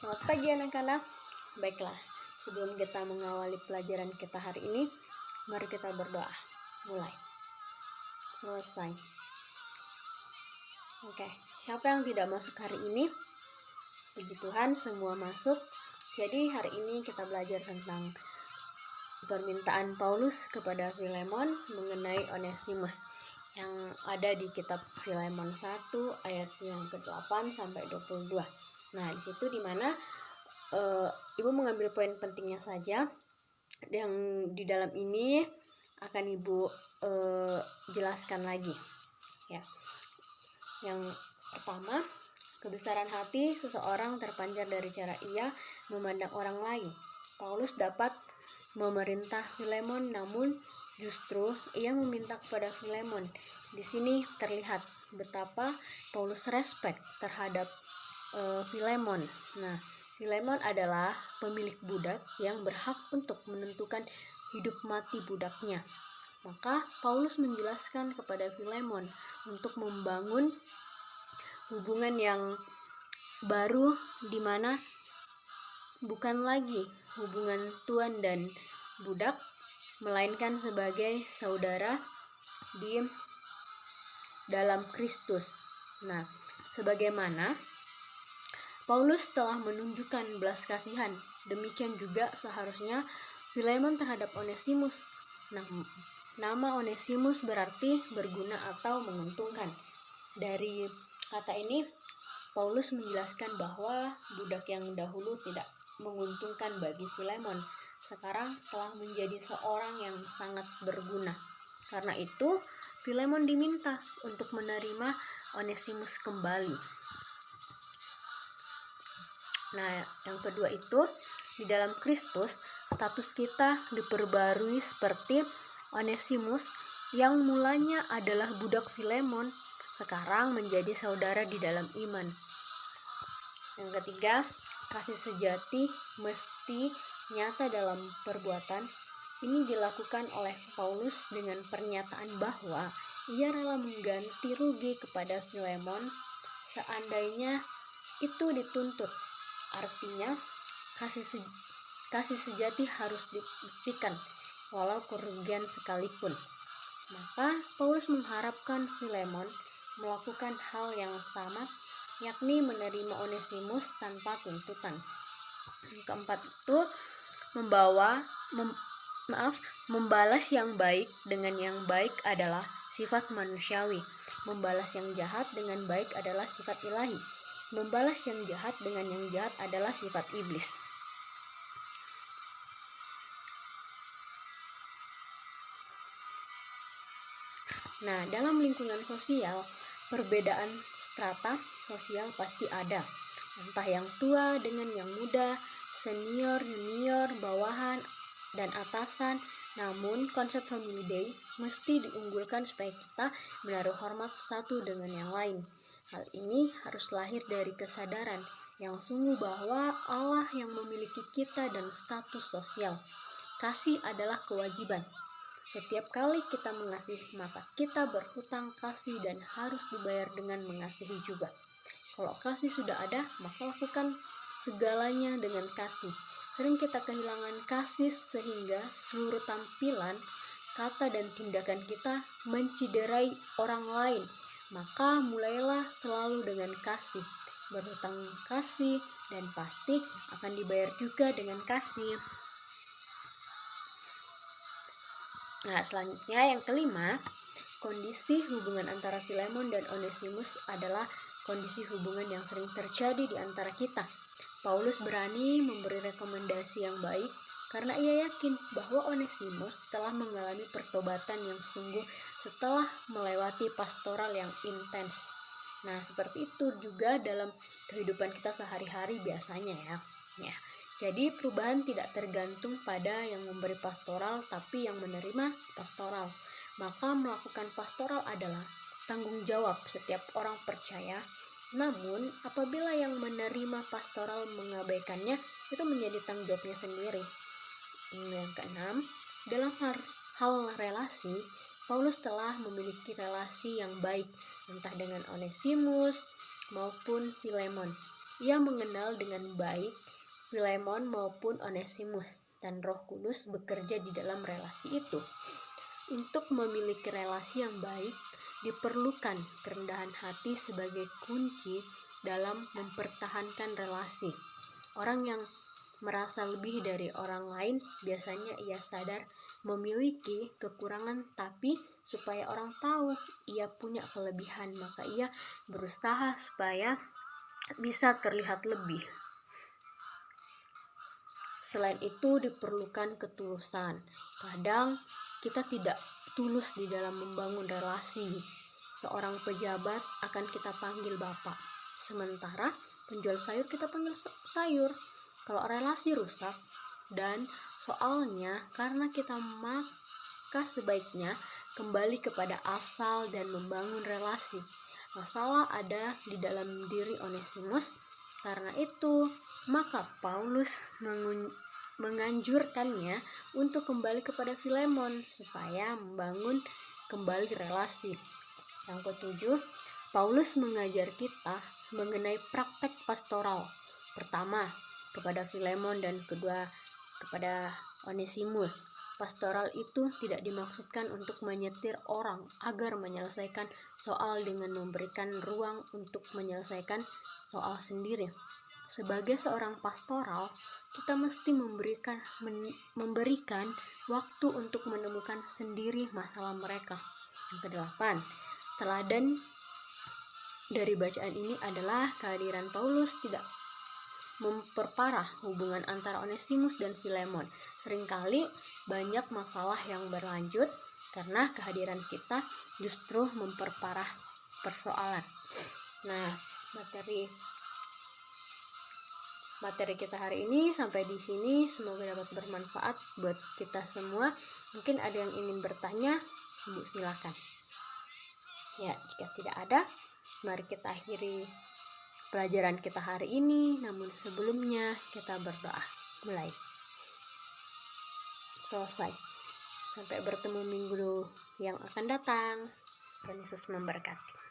Selamat pagi anak-anak. Baiklah, sebelum kita mengawali pelajaran kita hari ini, mari kita berdoa. Mulai. Selesai. Oke, siapa yang tidak masuk hari ini? Puji Tuhan, semua masuk. Jadi hari ini kita belajar tentang permintaan Paulus kepada Filemon mengenai Onesimus yang ada di kitab Filemon 1 ayat yang ke-8 sampai 22. Nah, di situ dimana Ibu mengambil poin pentingnya saja yang di dalam ini akan Ibu jelaskan lagi. Ya. Yang pertama, kebesaran hati seseorang terpancar dari cara ia memandang orang lain. Paulus dapat memerintah Filemon, namun justru ia meminta kepada Filemon. Di sini terlihat betapa Paulus respect terhadap Filemon. Nah, Filemon adalah pemilik budak yang berhak untuk menentukan hidup mati budaknya. Maka Paulus menjelaskan kepada Filemon untuk membangun hubungan yang baru, di mana bukan lagi hubungan tuan dan budak, melainkan sebagai saudara di dalam Kristus. Nah, sebagaimana Paulus telah menunjukkan belas kasihan, demikian juga seharusnya Filemon terhadap Onesimus. Nah, nama Onesimus berarti berguna atau menguntungkan. Dari kata ini, Paulus menjelaskan bahwa budak yang dahulu tidak menguntungkan bagi Filemon, sekarang telah menjadi seorang yang sangat berguna. Karena itu, Filemon diminta untuk menerima Onesimus kembali. Nah, yang kedua itu, di dalam Kristus, status kita diperbarui seperti Onesimus yang mulanya adalah budak Filemon, sekarang menjadi saudara di dalam iman. Yang ketiga, kasih sejati mesti nyata dalam perbuatan. Ini dilakukan oleh Paulus dengan pernyataan bahwa ia rela mengganti rugi kepada Filemon seandainya itu dituntut. Artinya, kasih sejati harus dibuktikan walau kerugian sekalipun. Maka Paulus mengharapkan Filemon melakukan hal yang sama, yakni menerima Onesimus tanpa tuntutan. Yang keempat itu membalas yang baik dengan yang baik adalah sifat manusiawi. Membalas yang jahat dengan baik adalah sifat ilahi. Membalas yang jahat dengan yang jahat adalah sifat iblis. Nah, dalam lingkungan sosial, perbedaan strata sosial pasti ada. Entah yang tua dengan yang muda, senior, junior, bawahan, dan atasan. Namun, konsep Family Day mesti diunggulkan supaya kita menaruh hormat satu dengan yang lain. Hal ini harus lahir dari kesadaran yang sungguh bahwa Allah yang memiliki kita dan status sosial. Kasih adalah kewajiban. Setiap kali kita mengasihi, maka kita berhutang kasih dan harus dibayar dengan mengasihi juga. Kalau kasih sudah ada, maka lakukan segalanya dengan kasih. Sering kita kehilangan kasih sehingga seluruh tampilan, kata dan tindakan kita menciderai orang lain. Maka mulailah selalu dengan kasih, berhutang kasih, dan pasti akan dibayar juga dengan kasih. Nah, selanjutnya yang kelima, kondisi hubungan antara Filemon dan Onesimus adalah kondisi hubungan yang sering terjadi di antara kita. Paulus berani memberi rekomendasi yang baik karena ia yakin bahwa Onesimus telah mengalami pertobatan yang sungguh setelah melewati pastoral yang intens. Nah, seperti itu juga dalam kehidupan kita sehari-hari biasanya ya. Jadi perubahan tidak tergantung pada yang memberi pastoral, tapi yang menerima pastoral. Maka melakukan pastoral adalah tanggung jawab setiap orang percaya. Namun, apabila yang menerima pastoral mengabaikannya, itu menjadi tanggung jawabnya sendiri. Yang keenam, dalam hal relasi, Paulus telah memiliki relasi yang baik, entah dengan Onesimus maupun Filemon. Ia mengenal dengan baik Filemon maupun Onesimus, dan Roh Kudus bekerja di dalam relasi itu. Untuk memiliki relasi yang baik, diperlukan kerendahan hati sebagai kunci dalam mempertahankan relasi. Orang yang merasa lebih dari orang lain biasanya ia sadar memiliki kekurangan, tapi supaya orang tahu ia punya kelebihan, maka ia berusaha supaya bisa terlihat lebih. Selain itu diperlukan ketulusan. Kadang kita tidak tulus di dalam membangun relasi. Seorang pejabat akan kita panggil bapak, sementara penjual sayur kita panggil sayur. Kalau relasi rusak dan soalnya karena kita, maka sebaiknya kembali kepada asal dan membangun relasi. Masalah ada di dalam diri Onesimus. Karena itu, maka Paulus menganjurkannya untuk kembali kepada Filemon supaya membangun kembali relasi. Yang ketujuh, Paulus mengajar kita mengenai praktek pastoral. Pertama, kepada Filemon, dan kedua kepada Onesimus. Pastoral itu tidak dimaksudkan untuk menyetir orang agar menyelesaikan soal dengan memberikan ruang untuk menyelesaikan soal sendiri. Sebagai seorang pastoral, kita mesti memberikan waktu untuk menemukan sendiri masalah mereka. Yang kedelapan, teladan dari bacaan ini adalah kehadiran Paulus tidak memperparah hubungan antara Onesimus dan Filemon. Seringkali banyak masalah yang berlanjut karena kehadiran kita justru memperparah persoalan. Nah, materi kita hari ini sampai di sini. Semoga dapat bermanfaat buat kita semua. Mungkin ada yang ingin bertanya, Ibu silakan. Ya, jika tidak ada, mari kita akhiri pelajaran kita hari ini. Namun sebelumnya kita berdoa. Mulai. Selesai. Sampai bertemu minggu yang akan datang. Tuhan Yesus memberkati.